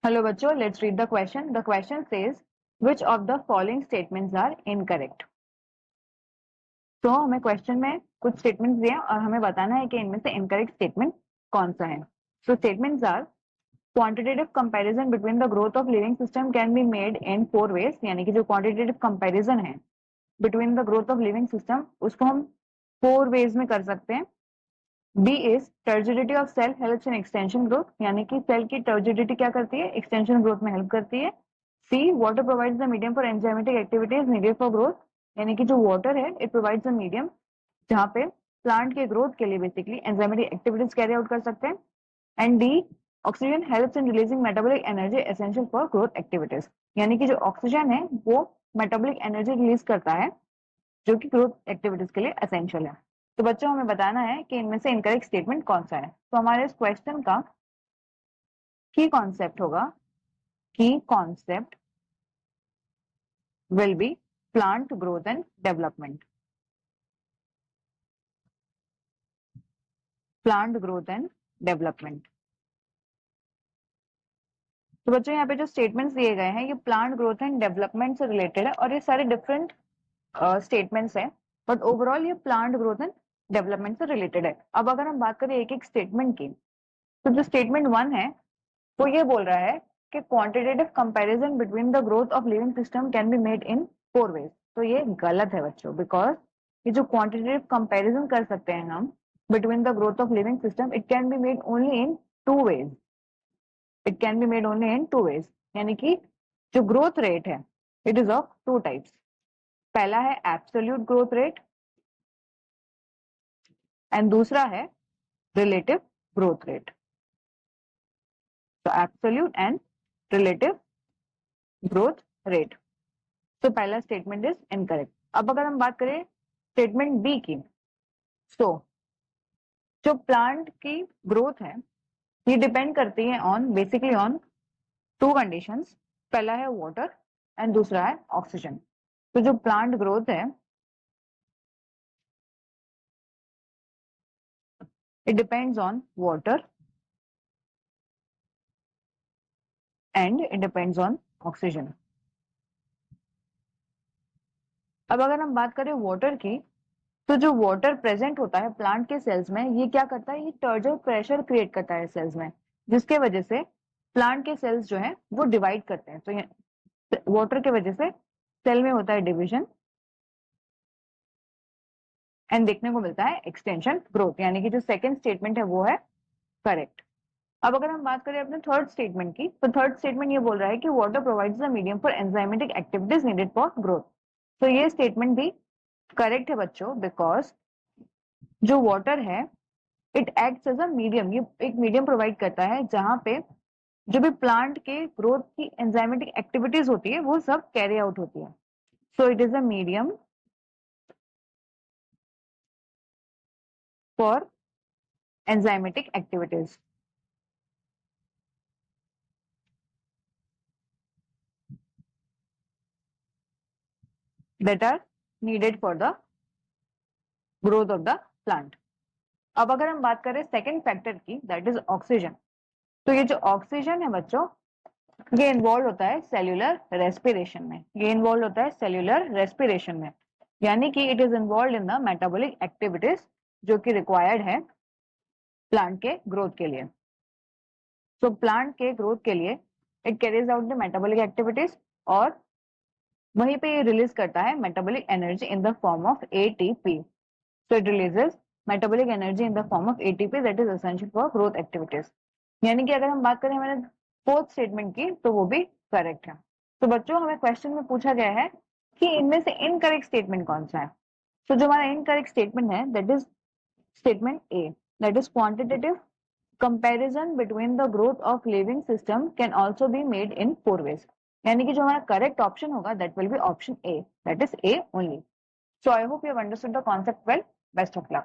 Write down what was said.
Hello बच्चों, let's read the question. The question says which of the following statements are incorrect. तो हमें question में कुछ statements दिए और हमें बताना है कि इनमें से इनकरेक्ट स्टेटमेंट कौन सा है. So statements are quantitative comparison between the growth of living system can be made in 4 ways. यानी कि जो क्वांटिटेटिव कंपैरिजन है between the growth of living system उसको हम 4 वेज में कर सकते हैं. B is turgidity of cell helps in extension growth. यानी कि सेल की टर्जिडिटी क्या करती है, एक्सटेंशन ग्रोथ में हेल्प करती है. C water provides the medium for enzymatic activities needed for growth. यानी कि जो वाटर है इट प्रोवाइड्स द मीडियम जहाँ पे प्लांट के ग्रोथ के लिए basically enzymatic activities carry out कर सकते हैं. And D oxygen helps in releasing metabolic energy essential for growth activities. यानी कि जो ऑक्सीजन है वो मेटाबॉलिक एनर्जी रिलीज करता है जो कि ग्रोथ एक्टिविटीज के लिए एसेंशियल है. तो बच्चों हमें बताना है कि इनमें से इनकरेक्ट स्टेटमेंट कौन सा है. तो हमारे इस क्वेश्चन का की कॉन्सेप्ट होगा, की concept will be plant growth and development. Plant growth and development. तो बच्चों यहाँ पे जो स्टेटमेंट्स दिए गए हैं ये प्लांट ग्रोथ एंड डेवलपमेंट से रिलेटेड है और ये सारे डिफरेंट स्टेटमेंट्स हैं, बट ओवरऑल ये प्लांट ग्रोथ एंड डेवलपमेंट से रिलेटेड है. अब अगर हम बात करें एक एक स्टेटमेंट की, तो जो स्टेटमेंट 1 है वो ये बोल रहा है कि quantitative comparison between the growth of living system can be made in 4 ways. तो ये गलत है बच्चों, बिकॉज ये जो क्वांटिटेटिव कंपैरिजन कर सकते हैं हम between the growth of living system it can be made only in 2 ways. It can be made only in 2 ways. यानी कि जो ग्रोथ रेट है इट इज ऑफ 2 टाइप्स. पहला है एब्सोल्यूट ग्रोथ रेट एंड दूसरा है रिलेटिव ग्रोथ रेट. तो absolute and relative growth rate. तो पहला स्टेटमेंट इज इनकरेक्ट. अब अगर हम बात करें स्टेटमेंट बी की, तो जो प्लांट की ग्रोथ है ये डिपेंड करती है ऑन बेसिकली ऑन 2 कंडीशंस. पहला है वाटर एंड दूसरा है ऑक्सीजन. तो जो प्लांट ग्रोथ है it depends on water and it depends on oxygen. अब अगर हम बात करें वाटर की, तो जो वाटर प्रेजेंट होता है प्लांट के सेल्स में ये क्या करता है, ये टर्जर प्रेशर क्रिएट करता है सेल्स में, जिसके वजह से प्लांट के सेल्स जो है वो डिवाइड करते हैं. तो वाटर के वजह से सेल में होता है डिवीजन एंड देखने को मिलता है एक्सटेंशन ग्रोथ. यानी कि जो सेकंड स्टेटमेंट है वो है करेक्ट. अब अगर हम बात करें अपने थर्ड स्टेटमेंट की, तो थर्ड स्टेटमेंट ये बोल रहा है कि water provides the medium for enzymatic activities needed for growth. तो ये स्टेटमेंट भी करेक्ट है बच्चों, बिकॉज जो वाटर है it acts as a medium. ये एक मीडियम प्रोवाइड करता है जहां पे जो भी प्लांट के ग्रोथ की एंजाइमेटिक एक्टिविटीज होती है वो सब कैरी आउट होती है. So it is a medium for enzymatic activities. that are needed for the growth of the plant. अब अगर हम बात करें सेकेंड फैक्टर की, दैट इज ऑक्सीजन. तो ये जो ऑक्सीजन है बच्चों ये इन्वॉल्व होता है सेल्यूलर रेस्पिरेशन में. ये इन्वॉल्व होता है सेल्यूलर रेस्पिरेशन में, यानी कि it is involve in the metabolic activities जो कि रिक्वायर्ड है प्लांट के ग्रोथ के लिए. सो प्लांट के ग्रोथ के लिए it carries out the metabolic activities और वहीं पे ये रिलीज करता है metabolic energy in the form of ATP. So it releases metabolic energy in the form of ATP that is essential for growth activities. यानी कि अगर हम बात करें हमारे फोर्थ स्टेटमेंट की तो वो भी करेक्ट है. तो बच्चों हमें क्वेश्चन में पूछा गया है कि इनमें से इनकरेक्ट स्टेटमेंट कौन सा है. तो जो हमारा इनकरेक्ट स्टेटमेंट है that is statement A, that is quantitative comparison between the growth of living system can also be made in 4 ways. यानी कि जो हमारा करेक्ट ऑप्शन होगा that will be option A, that is A only. So I hope you have understood the concept well. Best of luck.